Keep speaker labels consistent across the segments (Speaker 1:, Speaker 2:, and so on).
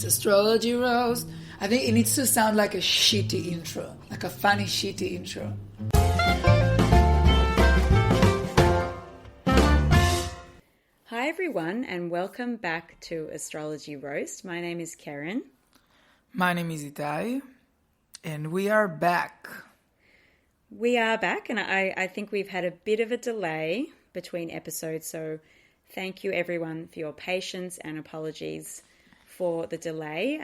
Speaker 1: It's Astrology Rose. I think it needs to sound like a shitty intro, like a funny shitty intro.
Speaker 2: Hi everyone and welcome back to Astrology Roast. My name is Karen.
Speaker 1: My name is Hiiiiii and we are back.
Speaker 2: We are back and I think we've had a bit of a delay between episodes, so thank you everyone for your patience and apologies for the delay.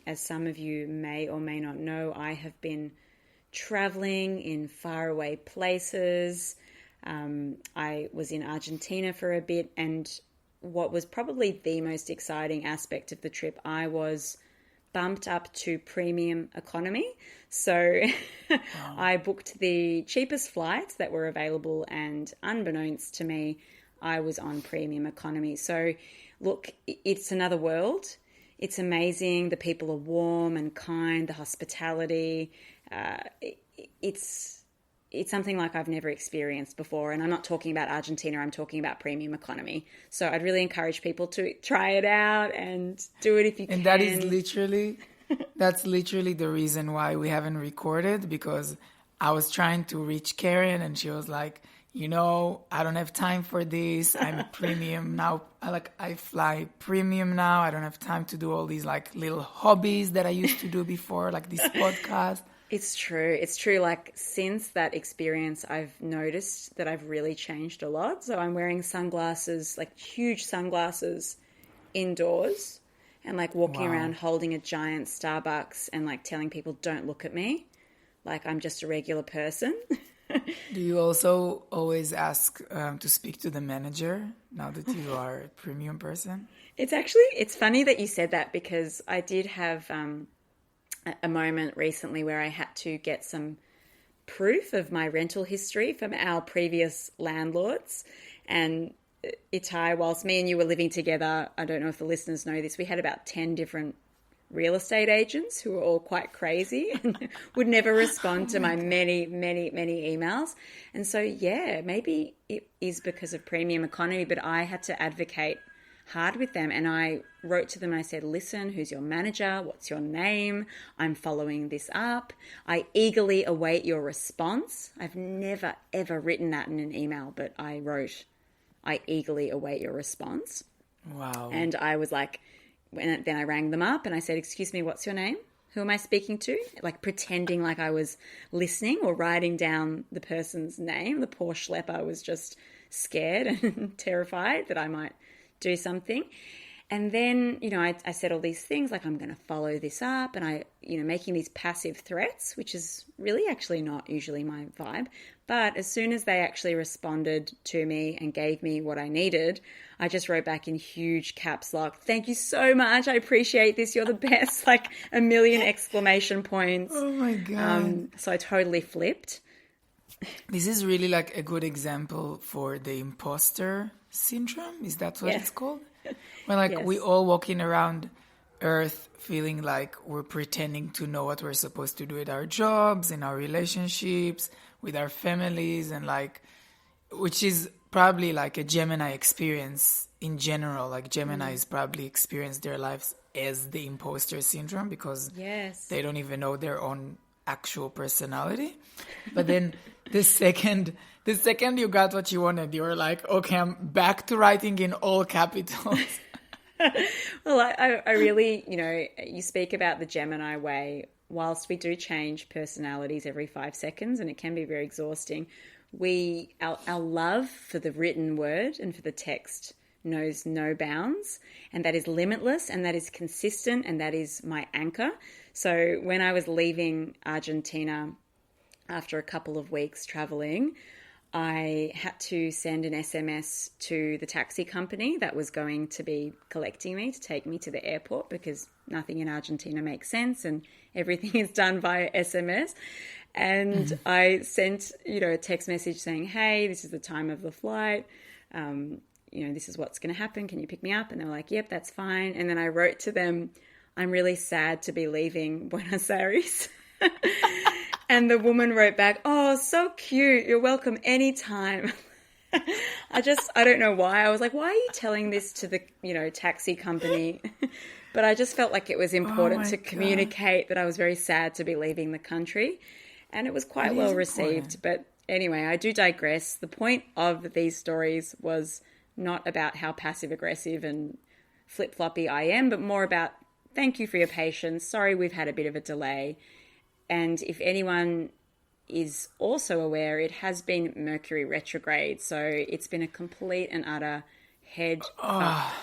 Speaker 2: As some of you may or may not know, I have been traveling in faraway places. I was in Argentina for a bit, and what was probably the most exciting aspect of the trip, I was bumped up to premium economy. So wow. I booked the cheapest flights that were available, and unbeknownst to me, I was on premium economy. So look, it's another world. It's amazing. The people are warm and kind, the hospitality. It's something like I've never experienced before. And I'm not talking about Argentina, I'm talking about premium economy. So I'd really encourage people to try it out and do it if you can.
Speaker 1: And that's literally the reason why we haven't recorded, because I was trying to reach Karen and she was like, I don't have time for this. I'm premium now. I fly premium now. I don't have time to do all these little hobbies that I used to do before, like this podcast.
Speaker 2: It's true. It's true. Since that experience, I've noticed that I've really changed a lot. So I'm wearing sunglasses, huge sunglasses indoors, and walking around holding a giant Starbucks and telling people, don't look at me. I'm just a regular person.
Speaker 1: Do you also always ask to speak to the manager now that you are a premium person?
Speaker 2: It's funny that you said that, because I did have a moment recently where I had to get some proof of my rental history from our previous landlords. And Hiiiiii, whilst me and you were living together, I don't know if the listeners know this, we had about 10 different real estate agents who were all quite crazy and would never respond to my many emails. And so, maybe it is because of premium economy, but I had to advocate hard with them. And I wrote to them and I said, listen, who's your manager? What's your name? I'm following this up. I eagerly await your response. I've never, ever written that in an email, but I wrote, I eagerly await your response.
Speaker 1: Wow.
Speaker 2: And I was then I rang them up and I said, excuse me, what's your name? Who am I speaking to? Pretending like I was listening or writing down the person's name. The poor schlepper was just scared and terrified that I might do something. And then, I said all these things I'm going to follow this up, and I, making these passive threats, which is really actually not usually my vibe. But as soon as they actually responded to me and gave me what I needed, I just wrote back in huge caps lock, thank you so much. I appreciate this. You're the best. 1 million exclamation points.
Speaker 1: Oh my God.
Speaker 2: So I totally flipped.
Speaker 1: This is really a good example for the imposter syndrome. Is that what it's called? When
Speaker 2: Yes.
Speaker 1: we all walking around Earth feeling like we're pretending to know what we're supposed to do with our jobs, in our relationships, with our families, and which is probably a Gemini experience in general. Geminis probably experience their lives as the imposter syndrome because they don't even know their own actual personality. But then the second you got what you wanted, you were like, okay, I'm back to writing in all capitals.
Speaker 2: Well, I really, you speak about the Gemini way. Whilst we do change personalities every 5 seconds, and it can be very exhausting, our love for the written word and for the text knows no bounds, and that is limitless, and that is consistent, and that is my anchor. So when I was leaving Argentina after a couple of weeks traveling, I had to send an SMS to the taxi company that was going to be collecting me to take me to the airport, because nothing in Argentina makes sense and everything is done via SMS. And I sent, a text message saying, hey, this is the time of the flight. This is what's going to happen. Can you pick me up? And they were like, yep, that's fine. And then I wrote to them, I'm really sad to be leaving Buenos Aires. And the woman wrote back, oh, so cute. You're welcome anytime. I don't know why. I was like, why are you telling this to the, taxi company? But I just felt like it was important
Speaker 1: my
Speaker 2: to communicate that I was very sad to be leaving the country. And it was quite
Speaker 1: It
Speaker 2: well
Speaker 1: is
Speaker 2: received.
Speaker 1: important.
Speaker 2: But anyway, I do digress. The point of these stories was not about how passive-aggressive and flip-floppy I am, but more about thank you for your patience. Sorry we've had a bit of a delay. And if anyone is also aware, it has been Mercury retrograde. So it's been a complete and utter head fuck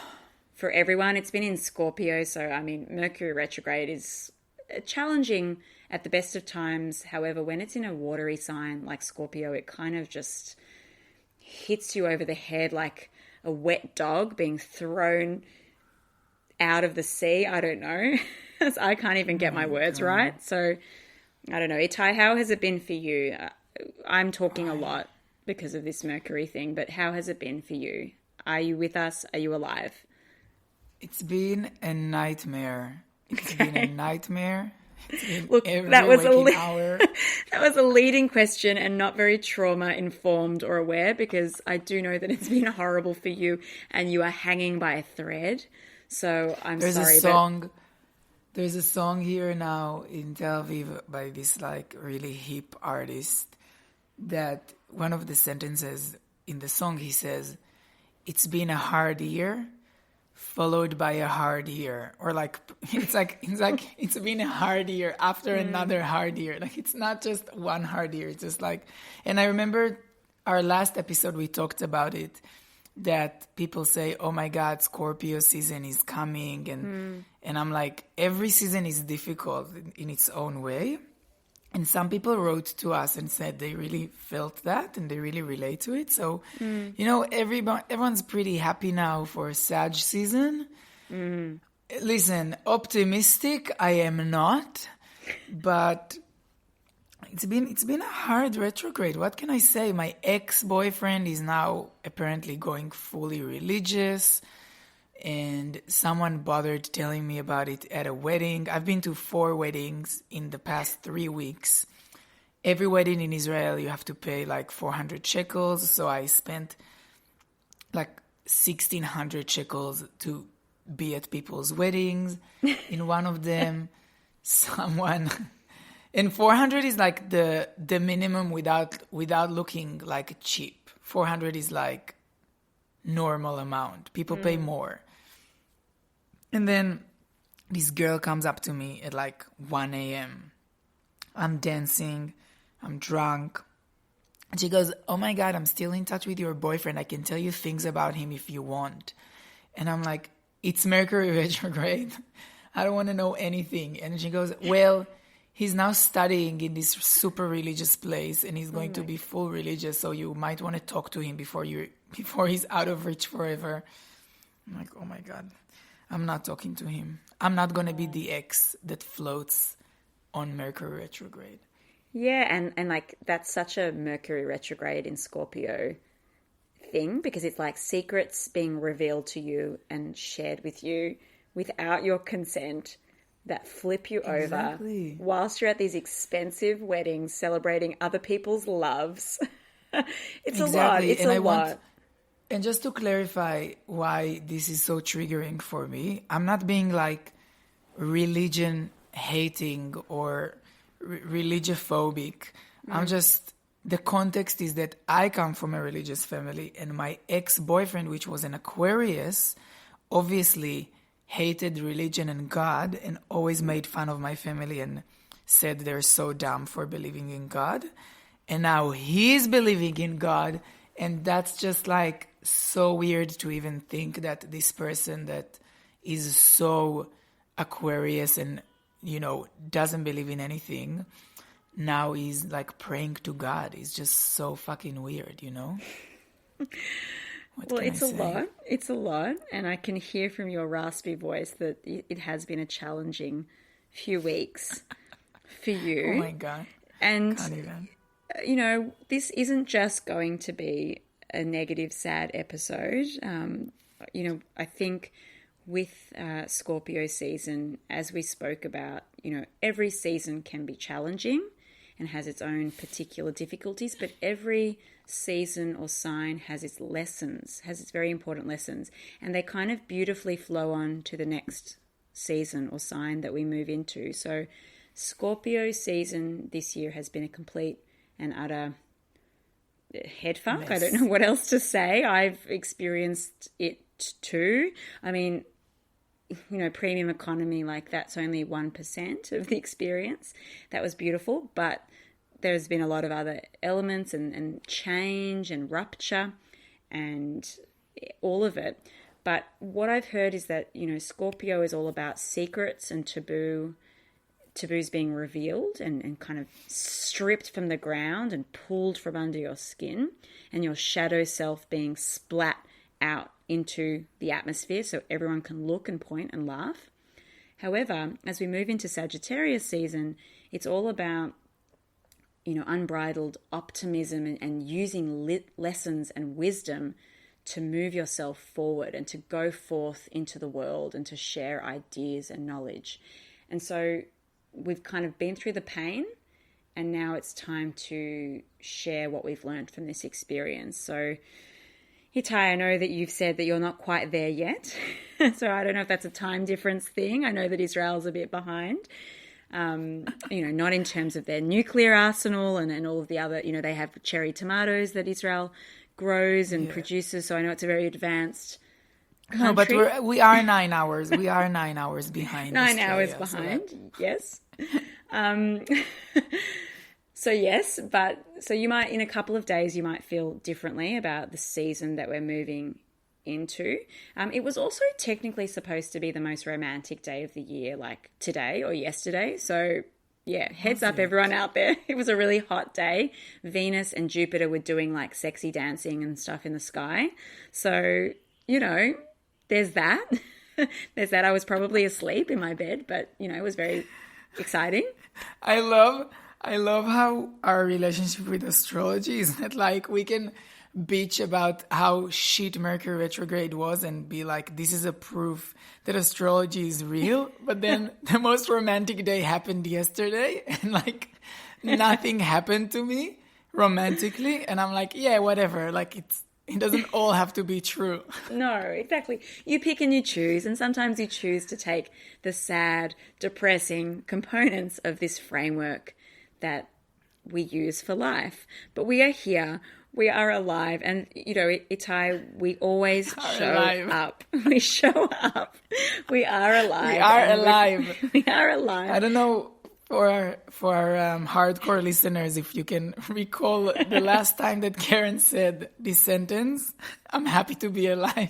Speaker 2: for everyone. It's been in Scorpio. So, I mean, Mercury retrograde is challenging at the best of times. However, when it's in a watery sign like Scorpio, it kind of just hits you over the head like a wet dog being thrown out of the sea. I don't know. I can't even get my words right. So I don't know. Itai, how has it been for you? I'm talking a lot because of this Mercury thing, but how has it been for you? Are you with us? Are you alive?
Speaker 1: It's been a nightmare. It's been a nightmare.
Speaker 2: Look,
Speaker 1: Every
Speaker 2: that was
Speaker 1: waking hour.
Speaker 2: that was a leading question and not very trauma informed or aware, because I do know that it's been horrible for you and you are hanging by a thread. So I'm
Speaker 1: There's
Speaker 2: sorry.
Speaker 1: a song. There's a song here now in Tel Aviv by this like really hip artist that one of the sentences in the song he says, "It's been a hard year, followed by a hard year," or like it's been a hard year after another hard year. Like it's not just one hard year. It's just like, and I remember our last episode we talked about it, that people say, "Oh my God, Scorpio season is coming," and I'm like, every season is difficult in its own way. And some people wrote to us and said they really felt that and they really relate to it. So, everyone's pretty happy now for Sag season. Listen, optimistic I am not, but it's been a hard retrograde. What can I say? My ex-boyfriend is now apparently going fully religious, and someone bothered telling me about it at a wedding. I've been to 4 weddings in the past 3 weeks. Every wedding in Israel, you have to pay like 400 shekels. So I spent like 1,600 shekels to be at people's weddings. In one of them, someone... And 400 is like the minimum without looking like cheap. 400 is like normal amount. People pay more. And then this girl comes up to me at like 1 a.m. I'm dancing. I'm drunk. And she goes, "Oh my God, I'm still in touch with your boyfriend. I can tell you things about him if you want." And I'm like, "It's Mercury retrograde. I don't want to know anything." And she goes, "Well, he's now studying in this super religious place and he's going to be full religious. So you might want to talk to him before he's out of reach forever." I'm like, oh my God, I'm not talking to him. I'm not going to be the ex that floats on Mercury retrograde.
Speaker 2: Yeah, and like that's such a Mercury retrograde in Scorpio thing, because it's like secrets being revealed to you and shared with you without your consent that flip you over whilst you're at these expensive weddings celebrating other people's loves. It's a lot. It's a lot.
Speaker 1: And just to clarify why this is so triggering for me, I'm not being like religion hating or religiophobic. I'm just, the context is that I come from a religious family and my ex-boyfriend, which was an Aquarius, obviously hated religion and God and always made fun of my family and said they're so dumb for believing in God. And now he's believing in God, and that's just like so weird to even think that this person that is so Aquarius and, doesn't believe in anything, now he's like praying to God. It's just so fucking weird,
Speaker 2: Well, it's a lot. It's a lot. And I can hear from your raspy voice that it has been a challenging few weeks for you.
Speaker 1: Oh my God.
Speaker 2: And,
Speaker 1: Can't even.
Speaker 2: This isn't just going to be a negative, sad episode. I think with Scorpio season, as we spoke about, every season can be challenging and has its own particular difficulties, but every season or sign has its lessons, has its very important lessons, and they kind of beautifully flow on to the next season or sign that we move into. So Scorpio season this year has been a complete and utter head fuck. I don't know what else to say. I've experienced it too. I mean, premium economy, like that's only 1% of the experience. That was beautiful, but there's been a lot of other elements and change and rupture and all of it. But what I've heard is that, Scorpio is all about secrets and taboos being revealed and kind of stripped from the ground and pulled from under your skin, and your shadow self being splat out into the atmosphere so everyone can look and point and laugh. However, as we move into Sagittarius season, it's all about, unbridled optimism and using lessons and wisdom to move yourself forward and to go forth into the world and to share ideas and knowledge. And so we've kind of been through the pain, and now it's time to share what we've learned from this experience. So Hiiiiii, I know that you've said that you're not quite there yet. So I don't know if that's a time difference thing. I know that Israel's a bit behind. Not in terms of their nuclear arsenal and all of the other, they have cherry tomatoes that Israel grows and produces. So I know it's a very advanced country.
Speaker 1: No, but we are 9 hours. We are 9 hours behind.
Speaker 2: 9 hours behind, yes. So yes, so you might, in a couple of days, you might feel differently about the season that we're moving into. It was also technically supposed to be the most romantic day of the year, like today or yesterday. So yeah, heads up everyone out there. It was a really hot day. Venus and Jupiter were doing like sexy dancing and stuff in the sky. So, there's that. There's that. I was probably asleep in my bed, but, it was very exciting.
Speaker 1: I love how our relationship with astrology is that like we can bitch about how shit Mercury retrograde was and be like, this is a proof that astrology is real. But then the most romantic day happened yesterday and like nothing happened to me romantically. And I'm like, yeah, whatever. Like it doesn't all have to be true.
Speaker 2: No, exactly. You pick and you choose, and sometimes you choose to take the sad, depressing components of this framework that we use for life. But we are here, we are alive, and, Hiiiiii, we always show up. We show up. We are alive.
Speaker 1: We are alive.
Speaker 2: We are alive.
Speaker 1: I don't know, for our hardcore listeners, if you can recall the last time that Karen said this sentence, I'm happy to be alive.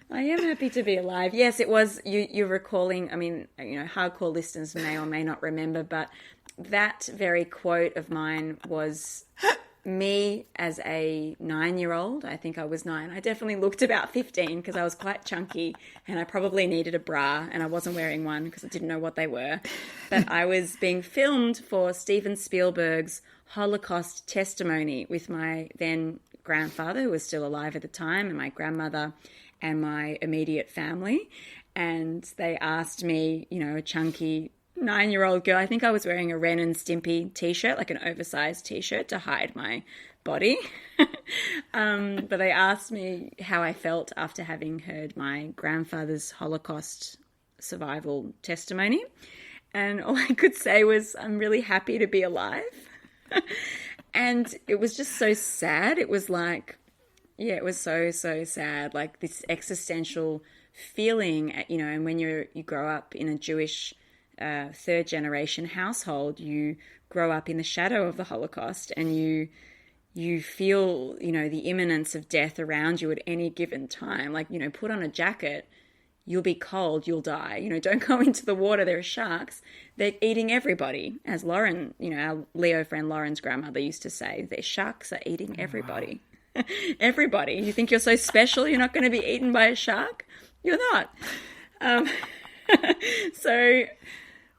Speaker 2: I am happy to be alive. Yes, it was, you're recalling, hardcore listeners may or may not remember, but that very quote of mine was me as a 9-year-old. I think I was 9. I definitely looked about 15 because I was quite chunky and I probably needed a bra and I wasn't wearing one because I didn't know what they were. But I was being filmed for Steven Spielberg's Holocaust testimony with my then grandfather, who was still alive at the time, and my grandmother and my immediate family. And they asked me, a chunky 9-year-old girl, I think I was wearing a Ren and Stimpy t-shirt, like an oversized t-shirt to hide my body. But they asked me how I felt after having heard my grandfather's Holocaust survival testimony. And all I could say was, I'm really happy to be alive. And it was just so sad. It was like, it was so, so sad. Like this existential feeling, and when you grow up in a Jewish third generation household, you grow up in the shadow of the Holocaust and you feel, the imminence of death around you at any given time. Like, put on a jacket, you'll be cold, you'll die. Don't go into the water, there are sharks. They're eating everybody. As Lauren, our Leo friend Lauren's grandmother used to say, the sharks are eating everybody. Wow. Everybody. You think you're so special, you're not going to be eaten by a shark? You're not. So,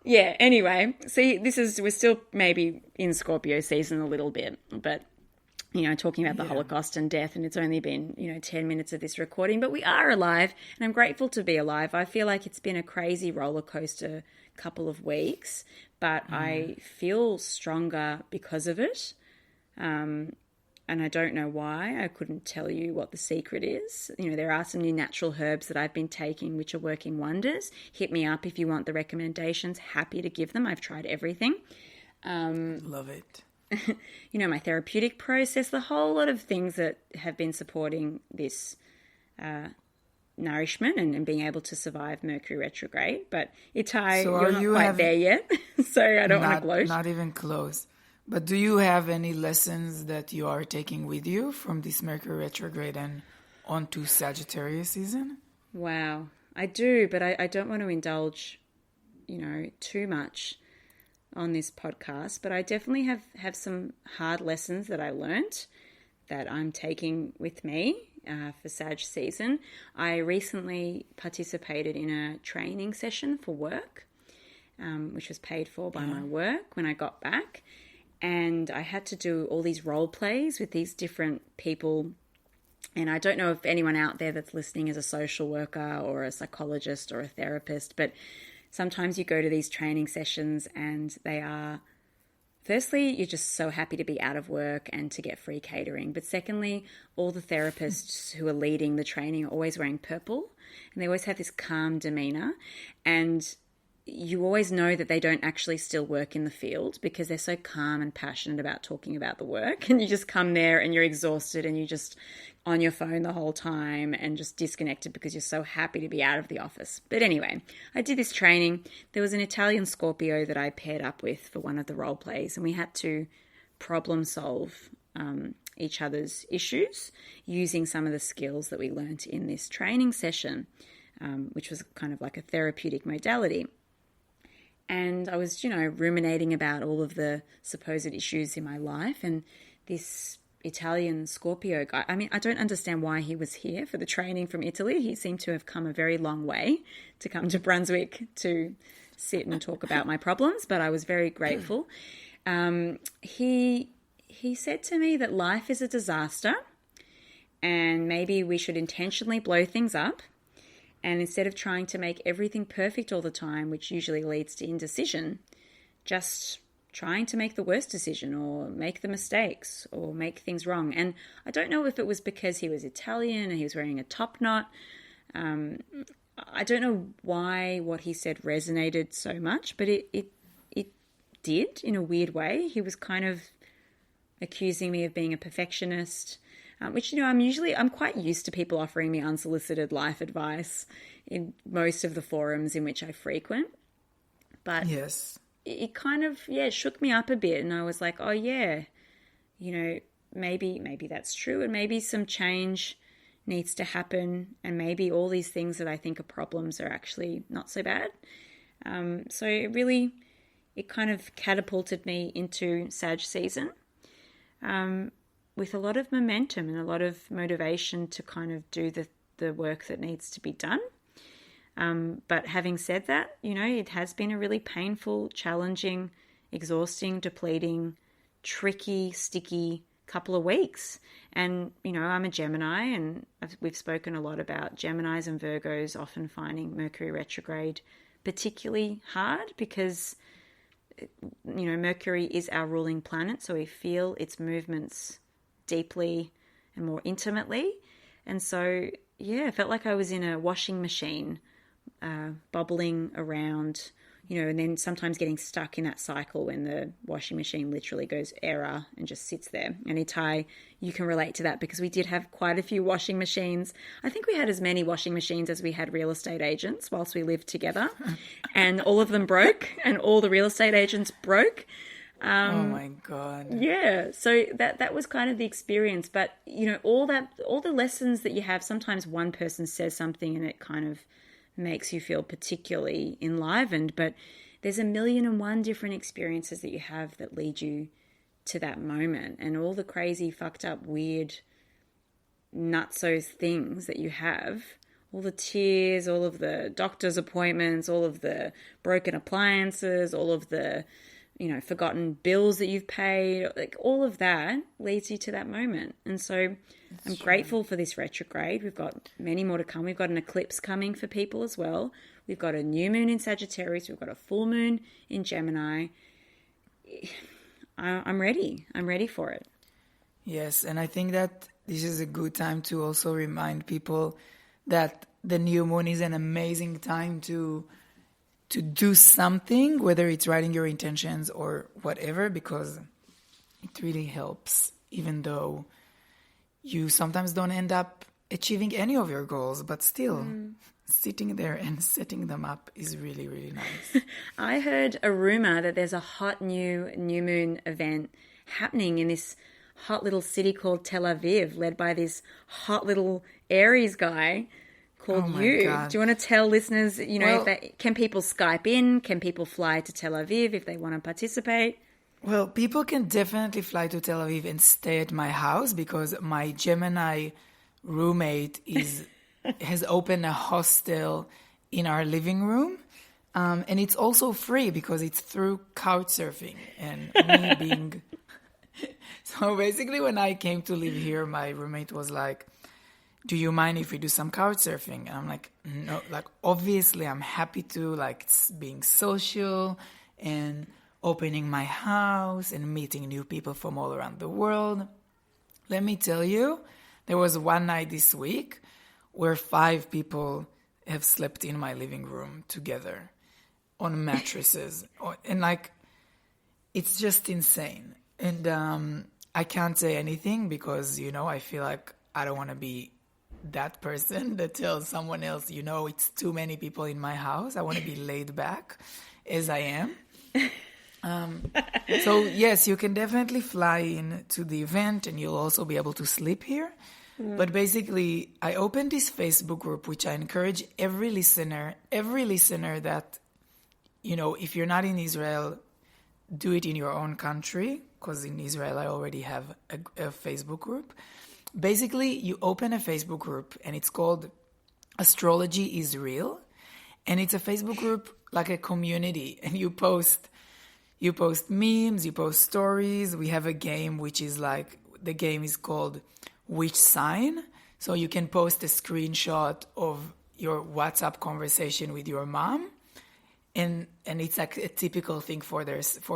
Speaker 2: yeah, anyway, see, we're still maybe in Scorpio season a little bit, but, talking about the Holocaust and death, and it's only been, 10 minutes of this recording, but we are alive, and I'm grateful to be alive. I feel like it's been a crazy roller coaster couple of weeks, but I feel stronger because of it. and I don't know why. I couldn't tell you what the secret is. You know, there are some new natural herbs that I've been taking which are working wonders. Hit me up if you want the recommendations. Happy to give them. I've tried everything.
Speaker 1: Love it.
Speaker 2: You know, my therapeutic process, the whole lot of things that have been supporting this nourishment and being able to survive Mercury retrograde. But Hiiiii,
Speaker 1: So
Speaker 2: you're not quite there yet, so I don't want to gloat.
Speaker 1: Not even close. But do you have any lessons that you are taking with you from this Mercury retrograde and onto Sagittarius season?
Speaker 2: Wow, I do, but I don't want to indulge, you know, too much on this podcast. But I definitely have some hard lessons that I learnt that I'm taking with me for Sag season. I recently participated in a training session for work, which was paid for by my work when I got back. And I had to do all these role plays with these different people. And I don't know if anyone out there that's listening is a social worker or a psychologist or a therapist, but sometimes you go to these training sessions and they are, firstly, you're just so happy to be out of work and to get free catering. But secondly, all the therapists who are leading the training are always wearing purple and they always have this calm demeanor. And you always know that they don't actually still work in the field because they're so calm and passionate about talking about the work. And you just come there and you're exhausted and you're just on your phone the whole time and just disconnected because you're so happy to be out of the office. But anyway, I did this training. There was an Italian Scorpio that I paired up with for one of the role plays, and we had to problem solve each other's issues using some of the skills that we learnt in this training session, which was kind of like a therapeutic modality. And I was, you know, ruminating about all of the supposed issues in my life. And this Italian Scorpio guy, I mean, I don't understand why he was here for the training from Italy. He seemed to have come a very long way to come to Brunswick to sit and talk about my problems, but I was very grateful. He said to me that life is a disaster and maybe we should intentionally blow things up. And instead of trying to make everything perfect all the time, which usually leads to indecision, just trying to make the worst decision or make the mistakes or make things wrong. And I don't know if it was because he was Italian and he was wearing a top knot. I don't know why what he said resonated so much, but it did in a weird way. He was kind of accusing me of being a perfectionist, which, you know, I'm quite used to people offering me unsolicited life advice in most of the forums in which I frequent. But
Speaker 1: yes,
Speaker 2: it kind of, shook me up a bit. And I was like, oh, yeah, you know, maybe that's true. And maybe some change needs to happen. And maybe all these things that I think are problems are actually not so bad. So it kind of catapulted me into Sag season. With a lot of momentum and a lot of motivation to kind of do the work that needs to be done. But having said that, you know, it has been a really painful, challenging, exhausting, depleting, tricky, sticky couple of weeks. And, you know, I'm a Gemini and we've spoken a lot about Geminis and Virgos often finding Mercury retrograde particularly hard because, you know, Mercury is our ruling planet, so we feel its movements deeply and more intimately. And so, I felt like I was in a washing machine, bubbling around, you know, and then sometimes getting stuck in that cycle when the washing machine literally goes error and just sits there. And Hiiiii, you can relate to that because we did have quite a few washing machines. I think we had as many washing machines as we had real estate agents whilst we lived together. And all of them broke and all the real estate agents broke.
Speaker 1: Oh my God.
Speaker 2: Yeah. So that was kind of the experience. But, you know, all the lessons that you have, sometimes one person says something and it kind of makes you feel particularly enlivened. But there's 1,000,001 different experiences that you have that lead you to that moment. And all the crazy, fucked up, weird, nutso things that you have, all the tears, all of the doctor's appointments, all of the broken appliances, all of the, you know, forgotten bills that you've paid, like all of that leads you to that moment. And so I'm grateful for this retrograde. We've got many more to come. We've got an eclipse coming for people as well. We've got a new moon in Sagittarius. We've got a full moon in Gemini. I'm ready. I'm ready for it.
Speaker 1: Yes, and I think that this is a good time to also remind people that the new moon is an amazing time to do something, whether it's writing your intentions or whatever, because it really helps, even though you sometimes don't end up achieving any of your goals, but still sitting there and setting them up is really, really nice.
Speaker 2: I heard a rumor that there's a hot new moon event happening in this hot little city called Tel Aviv, led by this hot little Aries guy called
Speaker 1: Oh my
Speaker 2: you.
Speaker 1: God.
Speaker 2: Do you want to tell listeners, you know,
Speaker 1: Well-
Speaker 2: can people Skype in? Can people fly to Tel Aviv if they want to participate?
Speaker 1: Well, people can definitely fly to Tel Aviv and stay at my house because my Gemini roommate has opened a hostel in our living room. And it's also free because it's through couch surfing and me being... So basically when I came to live here, my roommate was like, do you mind if we do some couch surfing? And I'm like, no, like obviously I'm happy to, like it's being social and opening my house and meeting new people from all around the world. Let me tell you, there was one night this week where 5 people have slept in my living room together on mattresses. And like, it's just insane. And I can't say anything because, you know, I feel like I don't want to be that person that tells someone else, you know, it's too many people in my house. I want to be laid back as I am. So yes, you can definitely fly in to the event and you'll also be able to sleep here. But basically, I opened this Facebook group, which I encourage every listener that, you know, if you're not in Israel, do it in your own country, because in Israel, I already have a Facebook group. Basically, you open a Facebook group and it's called Astrology is Real. And it's a Facebook group like a community, and you post memes, you post stories. We have a game which is like, the game is called Which Sign? So you can post a screenshot of your WhatsApp conversation with your mom, and it's like a typical thing for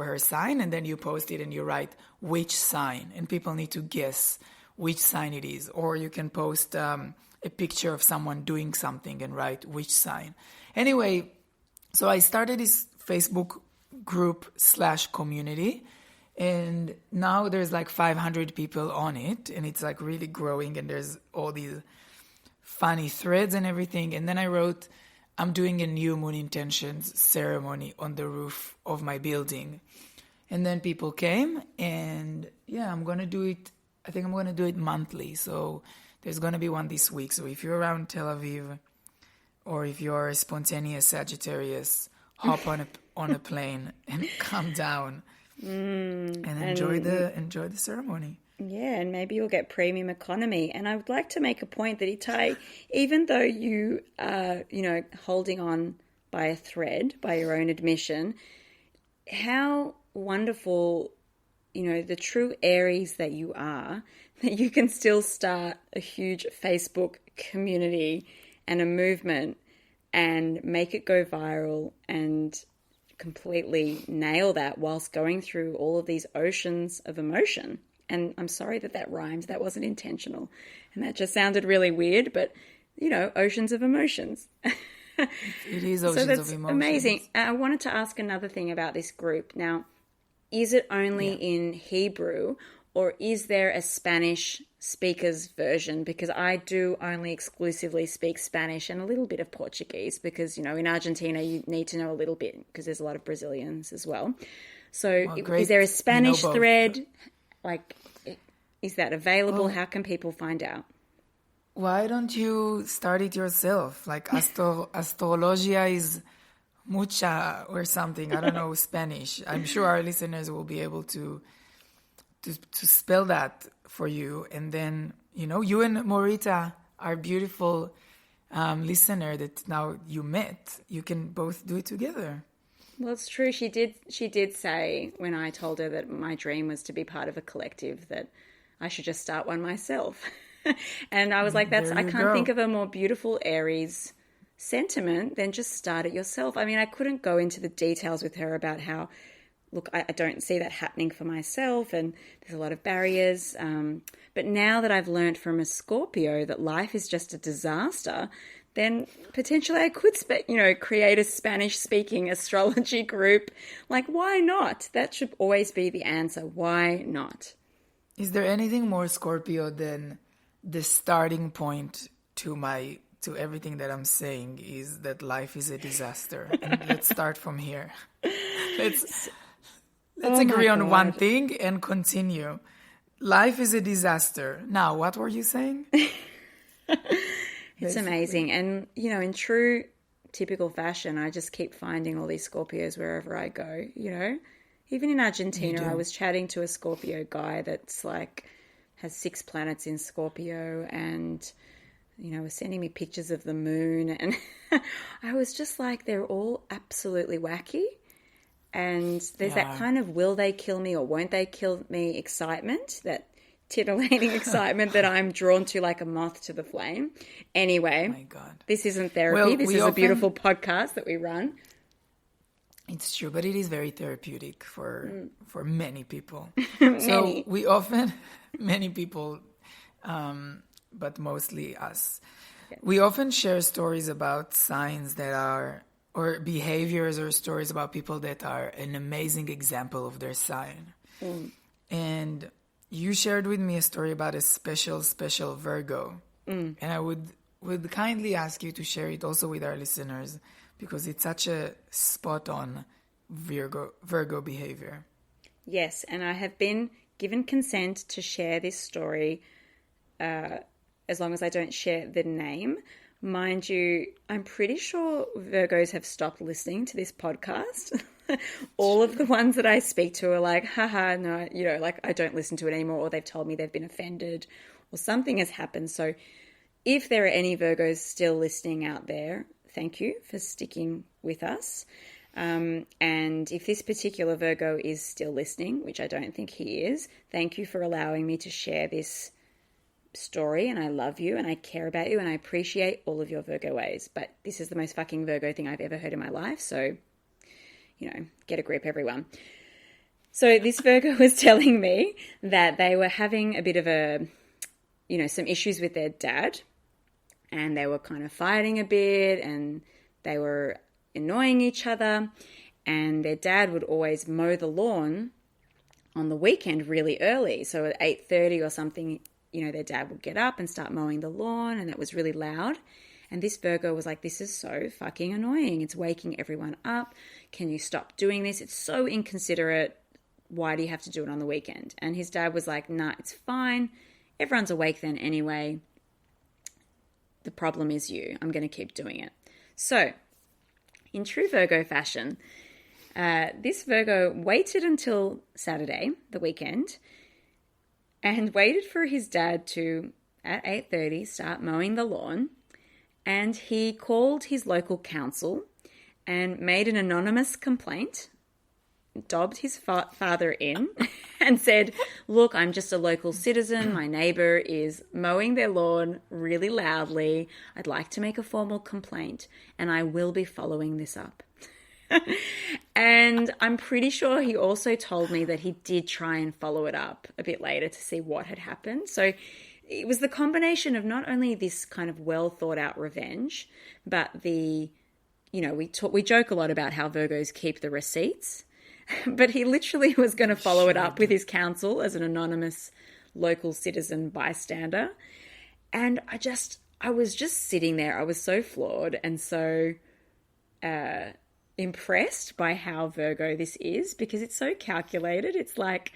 Speaker 1: her sign, and then you post it and you write which sign, and people need to guess which sign it is. Or you can post a picture of someone doing something and write which sign. Anyway, so I started this Facebook group / community, and now there's like 500 people on it, and it's like really growing, and there's all these funny threads and everything. And then I wrote, I'm doing a new moon intentions ceremony on the roof of my building. And then people came, and yeah, I'm going to do it. I think I'm going to do it monthly. So there's going to be one this week. So if you're around Tel Aviv, or if you're a spontaneous Sagittarius, hop on a plane and come down and enjoy the ceremony.
Speaker 2: Yeah, and maybe you'll get premium economy. And I would like to make a point that, Itai, even though you are, you know, holding on by a thread, by your own admission, how wonderful, you know, the true Aries that you are, that you can still start a huge Facebook community and a movement and make it go viral and completely nail that whilst going through all of these oceans of emotion. And I'm sorry that rhymed. That wasn't intentional. And that just sounded really weird, but, you know, oceans of emotions.
Speaker 1: It is oceans
Speaker 2: so that's
Speaker 1: of emotions.
Speaker 2: Amazing. I wanted to ask another thing about this group. Now, is it only in Hebrew, or is there a Spanish speakers version? Because I do only exclusively speak Spanish and a little bit of Portuguese, because, you know, in Argentina you need to know a little bit because there's a lot of Brazilians as well. So is there a Spanish thread? Like, is that available? How can people find out?
Speaker 1: Why don't you start it yourself? Like astrologia is mucha or something. I don't know Spanish. I'm sure our listeners will be able to spell that for you. And then, you know, you and Morita, our beautiful listener that now you met, you can both do it together.
Speaker 2: Well, it's true. She did say, when I told her that my dream was to be part of a collective, that I should just start one myself. And I was like, I can't think of a more beautiful Aries sentiment than just start it yourself. I mean, I couldn't go into the details with her about how look, I don't see that happening for myself, and there's a lot of barriers. But now that I've learned from a Scorpio that life is just a disaster, then potentially I could, create a Spanish-speaking astrology group. Like, why not? That should always be the answer. Why not?
Speaker 1: Is there anything more Scorpio than the starting point to everything that I'm saying is that life is a disaster? And let's start from here. Let's agree on one thing and continue. Life is a disaster. Now, what were you saying?
Speaker 2: It's amazing. And, in true typical fashion, I just keep finding all these Scorpios wherever I go, Even in Argentina, I was chatting to a Scorpio guy that's has 6 planets in Scorpio and, was sending me pictures of the moon. And I was just like, they're all absolutely wacky. And there's that kind of will they kill me or won't they kill me excitement, that titillating excitement that I'm drawn to like a moth to the flame. Anyway,
Speaker 1: oh my God.
Speaker 2: This isn't therapy. This is a beautiful podcast that we run.
Speaker 1: It's true, but it is very therapeutic for many people.
Speaker 2: Many.
Speaker 1: So many people, but mostly us. Yeah. We often share stories about signs that are, or behaviors or stories about people that are an amazing example of their sign. And you shared with me a story about a special Virgo. And I would kindly ask you to share it also with our listeners, because it's such a spot-on Virgo behavior.
Speaker 2: Yes, and I have been given consent to share this story as long as I don't share the name. Mind you, I'm pretty sure Virgos have stopped listening to this podcast. All of the ones that I speak to are like, haha, no, I don't listen to it anymore, or they've told me they've been offended or something has happened. So if there are any Virgos still listening out there, thank you for sticking with us. And if this particular Virgo is still listening, which I don't think he is, thank you for allowing me to share this story. And I love you and I care about you and I appreciate all of your Virgo ways. But this is the most fucking Virgo thing I've ever heard in my life. So, get a grip, everyone. So this Virgo was telling me that they were having a bit of some issues with their dad. And they were kind of fighting a bit and they were annoying each other. And their dad would always mow the lawn on the weekend really early. So at 8:30 or something, their dad would get up and start mowing the lawn, and it was really loud. And this Virgo was like, this is so fucking annoying. It's waking everyone up. Can you stop doing this? It's so inconsiderate. Why do you have to do it on the weekend? And his dad was like, nah, it's fine. Everyone's awake then anyway. The problem is you. I'm going to keep doing it. So, in true Virgo fashion, this Virgo waited until Saturday, the weekend, and waited for his dad to, at 8:30, start mowing the lawn. And he called his local council and made an anonymous complaint, dobbed his father in and said, look, I'm just a local citizen. My neighbour is mowing their lawn really loudly. I'd like to make a formal complaint and I will be following this up. And I'm pretty sure he also told me that he did try and follow it up a bit later to see what had happened. So it was the combination of not only this kind of well thought out revenge, but we joke a lot about how Virgos keep the receipts. But he literally was going to follow it up with his counsel as an anonymous local citizen bystander. And I was just sitting there. I was so floored and so impressed by how Virgo this is, because it's so calculated. It's like,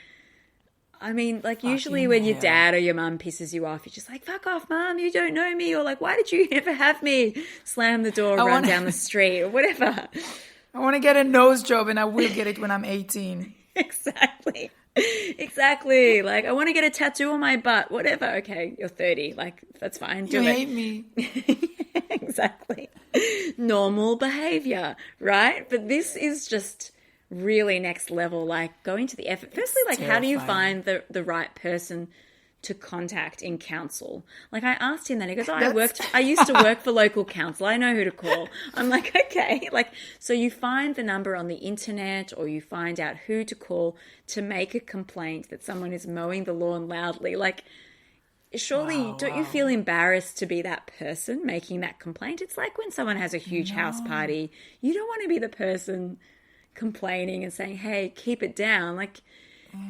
Speaker 2: usually when your dad or your mum pisses you off, you're just like, fuck off, mum, you don't know me. Or like, why did you ever have me? Slam the door, run down the street or whatever.
Speaker 1: I want to get a nose job and I will get it when I'm 18.
Speaker 2: Exactly. Like, I want to get a tattoo on my butt, whatever. Okay, you're 30. Like, that's fine. Do
Speaker 1: you
Speaker 2: it.
Speaker 1: hate me.
Speaker 2: Exactly. Normal behavior, right? But this is just really next level, like going to the effort. Firstly, like, how do you find the right person to contact in council. Like I asked him that, he goes, I used to work for local council. I know who to call. I'm like, okay. Like, so you find the number on the internet or you find out who to call to make a complaint that someone is mowing the lawn loudly. Like, surely don't you feel embarrassed to be that person making that complaint? It's like when someone has a huge house party, you don't want to be the person complaining and saying, hey, keep it down. Like,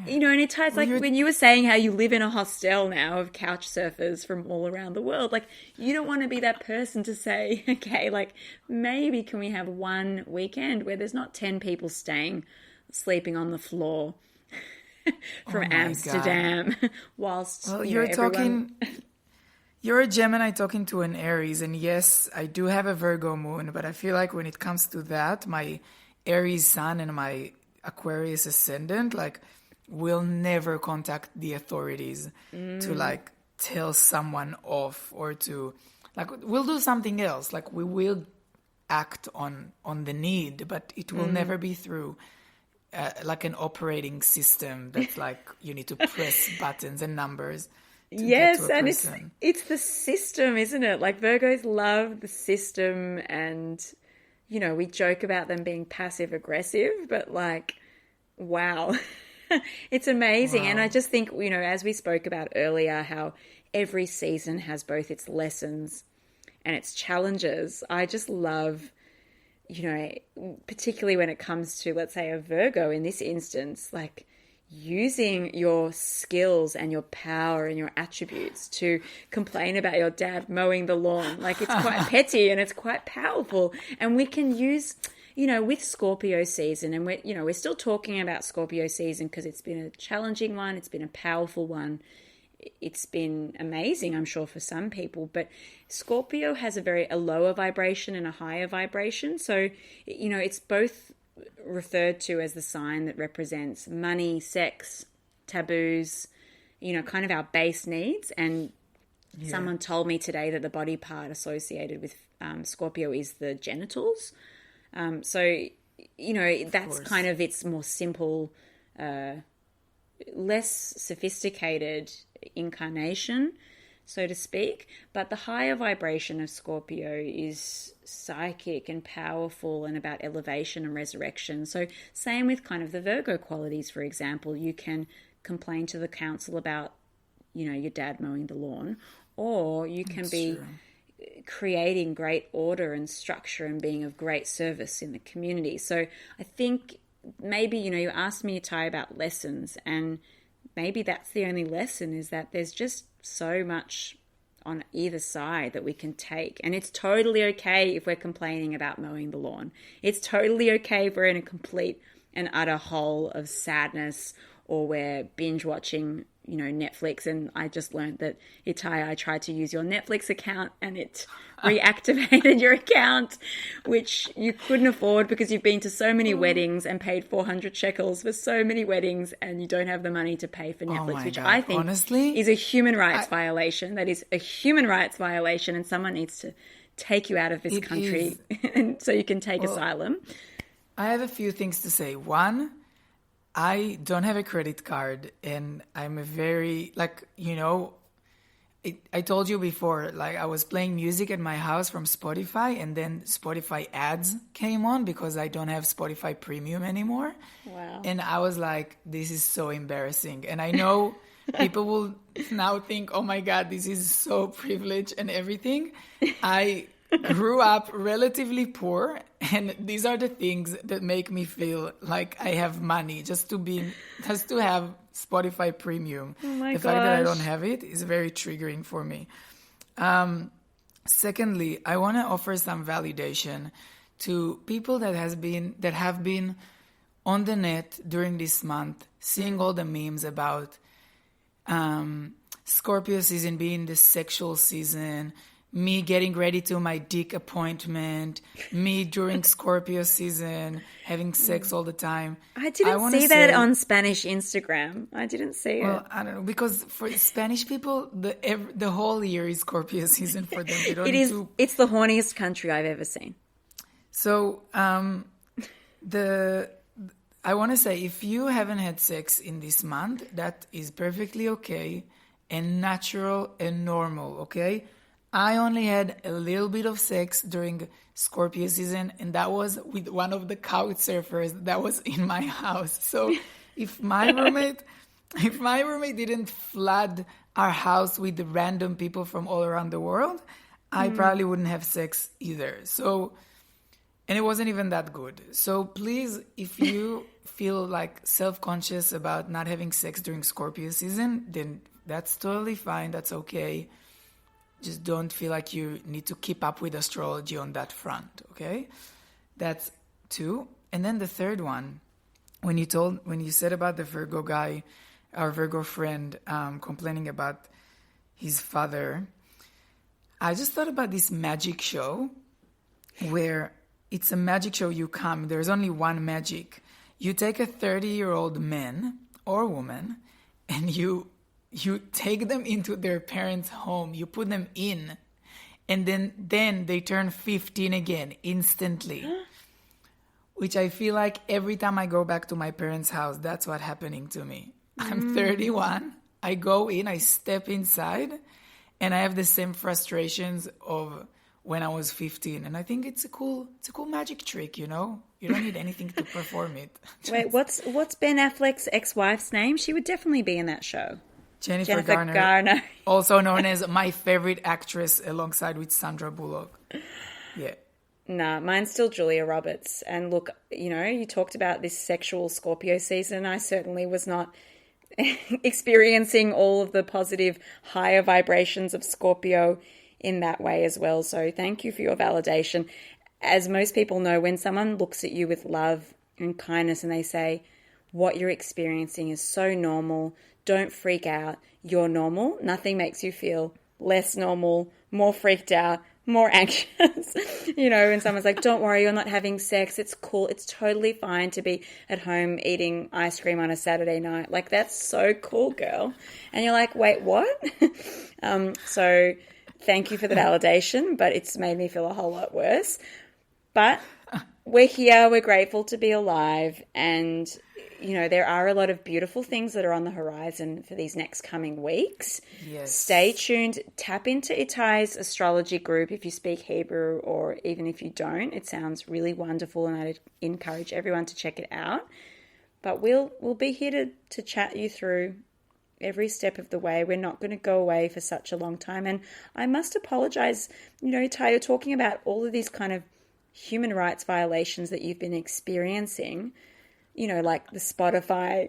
Speaker 2: you know, and it ties like when you were saying how you live in a hostel now of couch surfers from all around the world. Like, you don't want to be that person to say, okay, like maybe can we have one weekend where there's not 10 people sleeping on the floor from Amsterdam whilst
Speaker 1: you're talking. You're a Gemini talking to an Aries, and yes, I do have a Virgo moon, but I feel like when it comes to that, my Aries sun and my Aquarius ascendant, like, will never contact the authorities to like tell someone off or to like we'll do something else. Like we will act on the need, but it will never be through like an operating system that's like you need to press buttons and numbers.
Speaker 2: Yes, and it's the system, isn't it? Like Virgos love the system, and you know, we joke about them being passive aggressive, but like, wow. It's amazing. Wow. And I just think, you know, as we spoke about earlier, how every season has both its lessons and its challenges. I just love, you know, particularly when it comes to, let's say, a Virgo in this instance, like using your skills and your power and your attributes to complain about your dad mowing the lawn. Like it's quite petty and it's quite powerful. And we can use, you know, with Scorpio season, and we're still talking about Scorpio season because it's been a challenging one, it's been a powerful one, it's been amazing, I'm sure, for some people. But Scorpio has a lower vibration and a higher vibration. So, you know, it's both referred to as the sign that represents money, sex, taboos, you know, kind of our base needs. And someone told me today that the body part associated with Scorpio is the genitals. So, you know, that's kind of its more simple, less sophisticated incarnation, so to speak. But the higher vibration of Scorpio is psychic and powerful and about elevation and resurrection. So same with kind of the Virgo qualities, for example. You can complain to the council about, you know, your dad mowing the lawn, or you can be creating great order and structure and being of great service in the community. So I think maybe, you know, you asked me, Ty, about lessons, and maybe that's the only lesson, is that there's just so much on either side that we can take. And it's totally okay if we're complaining about mowing the lawn. It's totally okay if we're in a complete and utter hole of sadness, or we're binge watching, you know, Netflix. And I just learned that, Itai, I tried to use your Netflix account and it reactivated your account, which you couldn't afford because you've been to so many weddings and paid 400 shekels for so many weddings, and you don't have the money to pay for Netflix, which I think honestly is a human rights violation. That is a human rights violation, and someone needs to take you out of this country and so you can take asylum.
Speaker 1: I have a few things to say. One, I don't have a credit card, and I'm a very, like, you know, I told you before, like, I was playing music at my house from Spotify, and then Spotify ads came on because I don't have Spotify Premium anymore.
Speaker 2: Wow.
Speaker 1: And I was like, this is so embarrassing. And I know people will now think, oh my God, this is so privileged and everything. I grew up relatively poor, and these are the things that make me feel like I have money, just to have Spotify Premium.
Speaker 2: Oh my
Speaker 1: the fact that I don't have it is very triggering for me. Secondly, I want to offer some validation to people that have been on the net during this month, seeing all the memes about Scorpio season being the sexual season, me getting ready to my dick appointment, me during Scorpio season having sex all the time.
Speaker 2: I didn't see that on Spanish Instagram. I didn't see it.
Speaker 1: Well, I don't know, because for Spanish people, the whole year is Scorpio season for them. They don't
Speaker 2: It's the horniest country I've ever seen.
Speaker 1: So I want to say, if you haven't had sex in this month, that is perfectly okay. and natural and normal, okay? I only had a little bit of sex during Scorpio season, and that was with one of the couch surfers that was in my house. So if my roommate didn't flood our house with random people from all around the world, I probably wouldn't have sex either. So, and it wasn't even that good. So please, if you feel like self-conscious about not having sex during Scorpio season, then that's totally fine. That's okay. Just don't feel like you need to keep up with astrology on that front, okay? That's 2. And then the third one, when you said about the Virgo guy, our Virgo friend, complaining about his father, I just thought about this magic show where it's a magic show. There's only one magic. You take a 30-year-old man or woman and you take them into their parents' home. You put them in, and then they turn 15 again instantly. Which I feel like every time I go back to my parents' house, that's what's happening to me. I'm 31. I go in, I step inside, and I have the same frustrations of when I was 15. And I think it's a cool magic trick, you know? You don't need anything to perform it.
Speaker 2: Wait, what's Ben Affleck's ex-wife's name? She would definitely be in that show.
Speaker 1: Jennifer Garner, also known as my favorite actress alongside with Sandra Bullock. Yeah.
Speaker 2: Nah, mine's still Julia Roberts. And look, you talked about this sexual Scorpio season. I certainly was not experiencing all of the positive, higher vibrations of Scorpio in that way as well. So thank you for your validation. As most people know, when someone looks at you with love and kindness and they say, what you're experiencing is so normal, don't freak out, you're normal. Nothing makes you feel less normal, more freaked out, more anxious. And someone's like, don't worry, you're not having sex. It's cool. It's totally fine to be at home eating ice cream on a Saturday night. Like, that's so cool, girl. And you're like, wait, what? So thank you for the validation, but it's made me feel a whole lot worse. But we're here. We're grateful to be alive. And there are a lot of beautiful things that are on the horizon for these next coming weeks.
Speaker 1: Yes.
Speaker 2: Stay tuned. Tap into Ittai's astrology group if you speak Hebrew, or even if you don't. It sounds really wonderful, and I'd encourage everyone to check it out. But we'll be here to chat you through every step of the way. We're not going to go away for such a long time. And I must apologize. Ittai, you're talking about all of these kind of human rights violations that you've been experiencing. Like the Spotify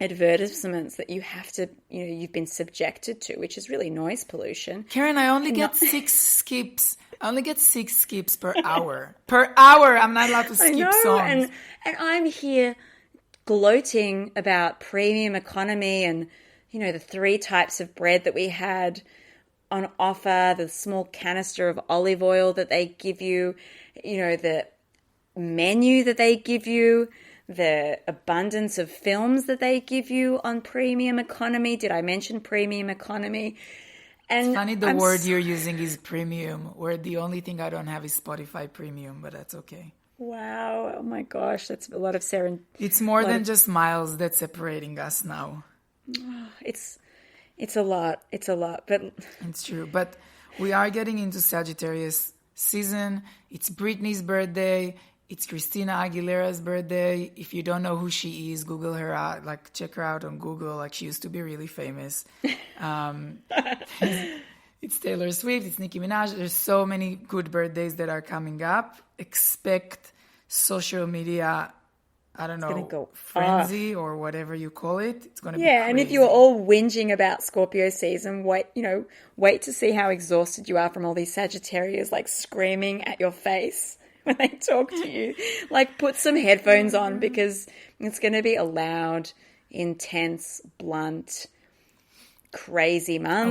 Speaker 2: advertisements that you have to, you've been subjected to, which is really noise pollution.
Speaker 1: Karen, I only get 6 skips. I only get 6 skips per hour. Per hour, I'm not allowed to skip songs.
Speaker 2: And I'm here gloating about premium economy and, the 3 types of bread that we had on offer, the small canister of olive oil that they give you, the menu that they give you, the abundance of films that they give you on premium economy. Did I mention premium economy? And
Speaker 1: it's funny the word you're using is premium, where the only thing I don't have is Spotify premium, but that's okay.
Speaker 2: Wow. Oh my gosh. That's a lot of
Speaker 1: It's more than just miles that's separating us now.
Speaker 2: It's a lot. It's a lot. But
Speaker 1: it's true. But we are getting into Sagittarius season. It's Britney's birthday. It's Christina Aguilera's birthday. If you don't know who she is, Google her out. Like, check her out on Google. Like, she used to be really famous. It's Taylor Swift. It's Nicki Minaj. There's so many good birthdays that are coming up. Expect social media, I don't know, frenzy or whatever you call it. It's going to be crazy.
Speaker 2: And if you were all whinging about Scorpio season, wait to see how exhausted you are from all these Sagittarius, like, screaming at your face when they talk to you. Like, put some headphones on, because it's going to be a loud, intense, blunt, crazy month.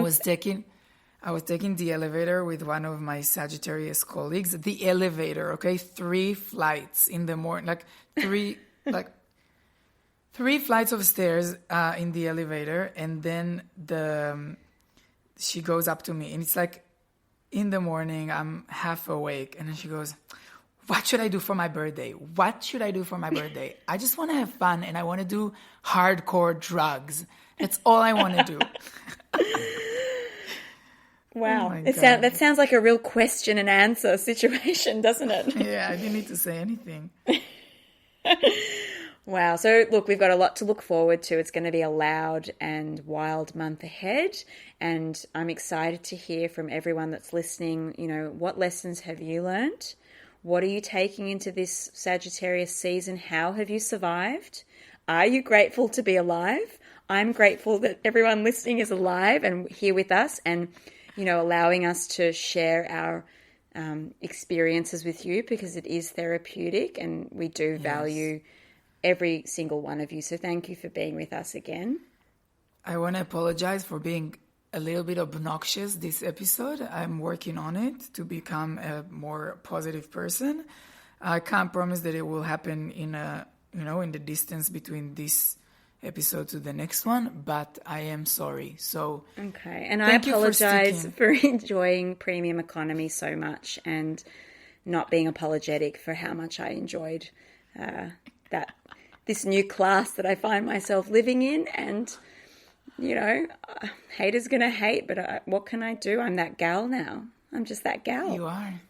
Speaker 1: I was taking the elevator with one of my Sagittarius colleagues. The elevator, okay? 3 flights in the morning, like 3 flights of stairs in the elevator, and then she goes up to me, and it's like in the morning, I'm half awake, and then she goes, what should I do for my birthday? What should I do for my birthday? I just want to have fun, and I want to do hardcore drugs. That's all I want to do.
Speaker 2: Wow.
Speaker 1: my
Speaker 2: That
Speaker 1: God.
Speaker 2: sounds like a real question and answer situation, doesn't it?
Speaker 1: Yeah, I didn't need to say anything.
Speaker 2: Wow. So, look, we've got a lot to look forward to. It's going to be a loud and wild month ahead. And I'm excited to hear from everyone that's listening. You know, what lessons have you learned? What are you taking into this Sagittarius season? How have you survived? Are you grateful to be alive? I'm grateful that everyone listening is alive and here with us and, you know, allowing us to share our experiences with you because it is therapeutic and we do value every single one of you. So thank you for being with us again.
Speaker 1: I want to apologize for being a little bit obnoxious this episode. I'm working on it to become a more positive person. I can't promise that it will happen in the distance between this episode to the next one, but I am sorry. So
Speaker 2: okay, and I
Speaker 1: thank you for
Speaker 2: apologize
Speaker 1: sticking.
Speaker 2: for enjoying premium economy so much and not being apologetic for how much I enjoyed this new class that I find myself living in. And you know, haters gonna hate, but what can I do? I'm that gal now. I'm just that gal.
Speaker 1: You are.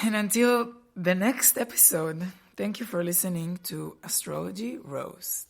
Speaker 1: And until the next episode, thank you for listening to Astrology Roast.